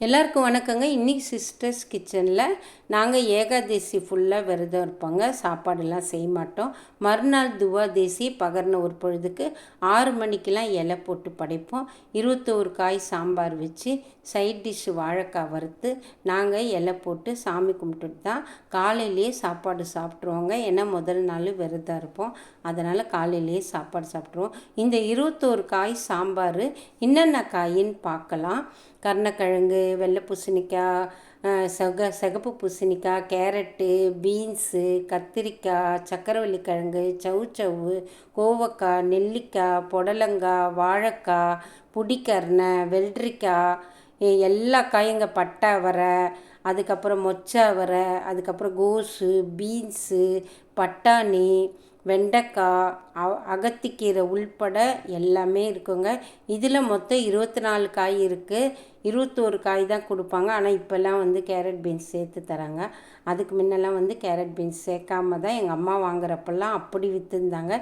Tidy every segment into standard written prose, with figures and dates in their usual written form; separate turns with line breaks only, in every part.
எல்லாருக்கும் வணக்கங்க. இன்றைக்கி சிஸ்டர்ஸ் கிச்சனில் நாங்கள் ஏகாதசி ஃபுல்லாக விரதம் இருப்போங்க. சாப்பாடெல்லாம் செய்ய மாட்டோம். மறுநாள் துவாதேசி பகர்ன ஒரு பொழுதுக்கு 6 மணிக்கெலாம் இலை போட்டு படைப்போம். 21 காய் சாம்பார் வச்சு சைட் டிஷ்ஷு வாழைக்காய் வறுத்து நாங்கள் இலை போட்டு சாமி கும்பிட்டுட்டு தான் காலையிலேயே சாப்பாடு சாப்பிட்ருவோங்க. ஏன்னா முதல் நாள் விரதம் இருப்போம், அதனால் காலையிலேயே சாப்பாடு சாப்பிட்ருவோம். இந்த 21 காய் சாம்பார் என்னென்ன காயின்னு பார்க்கலாம். கருணக்கிழங்கு, வெள்ளை பூசணிக்காய், சிகப்பு பூசணிக்காய், கேரட்டு, பீன்ஸு, கத்திரிக்காய், சக்கரவள்ளி கிழங்கு, சவுச்சவு, கோவக்காய், நெல்லிக்காய், புடலங்காய், வாழைக்காய், புடிக்கரணை, வெள்ளரிக்காய், எல்லா காய்ங்க, பட்டை அவரை, அதுக்கப்புறம் மொச்சை அவரை, அதுக்கப்புறம் கோஸு, பீன்ஸு, பட்டாணி, வெண்டைக்காய், அகத்திக்கீரை உள்பட எல்லாமே இருக்குங்க. இதில் மொத்தம் 24 காய் இருக்குது. 21 காய் தான் கொடுப்பாங்க. ஆனால் இப்போல்லாம் வந்து கேரட் பீன்ஸ் சேர்த்து தராங்க. அதுக்கு முன்னெல்லாம் வந்து கேரட் பீன்ஸ் சேர்க்காம தான் எங்கள் அம்மா வாங்குறப்பெல்லாம் அப்படி விற்றுருந்தாங்க.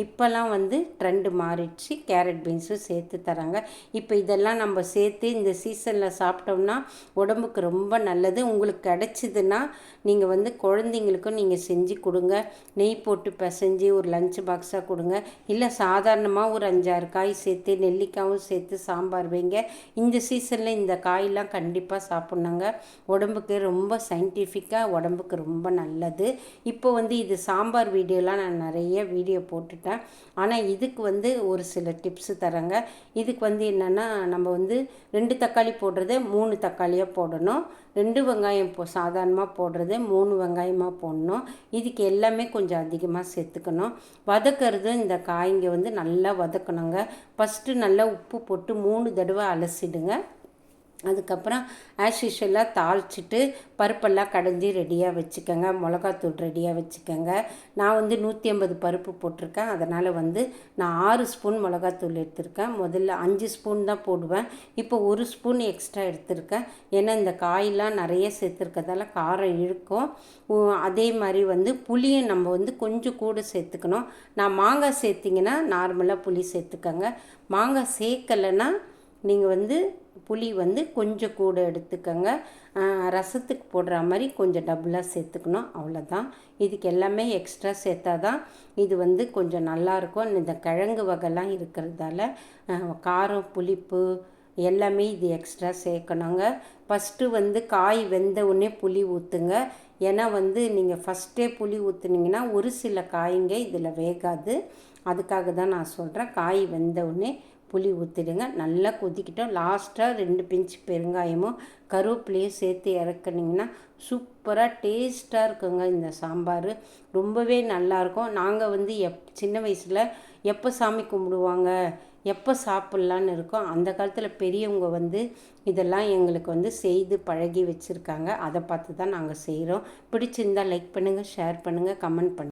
இப்போல்லாம் வந்து ட்ரெண்டு மாறிடுச்சு, கேரட் பீன்ஸும் சேர்த்து தராங்க. இப்போ இதெல்லாம் நம்ம சேர்த்து இந்த சீசனில் சாப்பிட்டோம்னா உடம்புக்கு ரொம்ப நல்லது. உங்களுக்கு கிடச்சிதுன்னா நீங்கள் வந்து குழந்தைங்களுக்கும் நீங்கள் செஞ்சு கொடுங்க. நெய் போட்டு பிசைஞ்சு ஒரு லஞ்ச் பாக்ஸாக கொடுங்க. இல்லை சாதாரணமாக ஒரு 5-6 காய் சேர்த்து நெல்லிக்காயும் சேர்த்து சாம்பார் வைங்க. இந்த சீசனில் இந்த காயெல்லாம் கண்டிப்பாக சாப்பிட்ணுங்க. உடம்புக்கு ரொம்ப சயின்டிஃபிக்காக உடம்புக்கு ரொம்ப நல்லது. இப்போ வந்து இது சாம்பார் வீடியோலாம் நான் நிறைய வீடியோ போட்டுட்டேன். ஆனால் இதுக்கு வந்து ஒரு சில டிப்ஸு தரேங்க. இதுக்கு வந்து என்னென்னா, நம்ம வந்து 2 தக்காளி போடுறது 3 தக்காளியாக போடணும். 2 வெங்காயம் சாதாரணமாக போடுறது 3 வெங்காயமாக போடணும். இதுக்கு எல்லாமே கொஞ்சம் அதிகமாக சேர்த்துக்கணும். வதக்கிறது இந்த காய்ங்க வந்து நல்லா வதக்கணுங்க. ஃபஸ்ட்டு நல்லா உப்பு போட்டு 3 தடவை அலசிடுங்க. அதுக்கப்புறம் ஆஸ் யூஷுவலாக தாளிச்சிட்டு பருப்பெல்லாம் கடைஞ்சி ரெடியாக வச்சுக்கோங்க. மிளகாத்தூள் ரெடியாக வச்சுக்கோங்க. நான் வந்து 150 பருப்பு போட்டிருக்கேன். அதனால் வந்து நான் 6 ஸ்பூன் மிளகாத்தூள் எடுத்திருக்கேன். முதல்ல 5 ஸ்பூன் தான் போடுவேன். இப்போ 1 ஸ்பூன் எக்ஸ்ட்ரா எடுத்திருக்கேன். ஏன்னா இந்த காயெலாம் நிறைய சேர்த்துருக்கிறதால காரம் இழுக்கும். அதே மாதிரி வந்து புளியும் நம்ம வந்து கொஞ்சம் கூட சேர்த்துக்கணும். நான் மாங்காய் சேர்த்திங்கன்னா நார்மலாக புளி சேர்த்துக்கோங்க. மாங்காய் சேர்க்கலைன்னா நீங்கள் வந்து புளி வந்து கொஞ்சம் கூட எடுத்துக்கோங்க. ரசத்துக்கு போடுற மாதிரி கொஞ்சம் டபுளாக சேர்த்துக்கணும், அவ்வளோதான். இதுக்கு எல்லாமே எக்ஸ்ட்ரா சேர்த்தா தான் இது வந்து கொஞ்சம் நல்லாயிருக்கும். இந்த கிழங்கு வகைலாம் இருக்கிறதால காரம் புளிப்பு எல்லாமே இது எக்ஸ்ட்ரா சேர்க்கணுங்க. ஃபஸ்ட்டு வந்து காய் வெந்த உடனே புளி ஊற்றுங்க. ஏன்னா வந்து நீங்கள் ஃபஸ்ட்டே புளி ஊற்றுனீங்கன்னா ஒரு சில காய்ங்க இதில் வேகாது. அதுக்காக தான் நான் சொல்கிறேன். காய் வெந்த உடனே புளி ஊற்றிடுங்க. நல்லா கொதிக்கிட்டோம். லாஸ்ட்டாக 2 பிஞ்சு பெருங்காயமும் கருவேப்பிலையும் சேர்த்து இறக்குனிங்கன்னா சூப்பராக டேஸ்ட்டாக இருக்குங்க இந்த சாம்பார். ரொம்பவே நல்லாயிருக்கும். நாங்கள் வந்து சின்ன வயசில் எப்போ சாமி கும்பிடுவாங்க, எப்போ சாப்பிட்லான்னு இருக்கோம். அந்த காலத்தில் பெரியவங்க வந்து இதெல்லாம் எங்களுக்கு வந்து செய்து பழகி வச்சுருக்காங்க. அதை பார்த்து தான் நாங்கள் செய்கிறோம். பிடிச்சிருந்தால் லைக் பண்ணுங்கள், ஷேர் பண்ணுங்கள், கமெண்ட் பண்ணுங்கள்.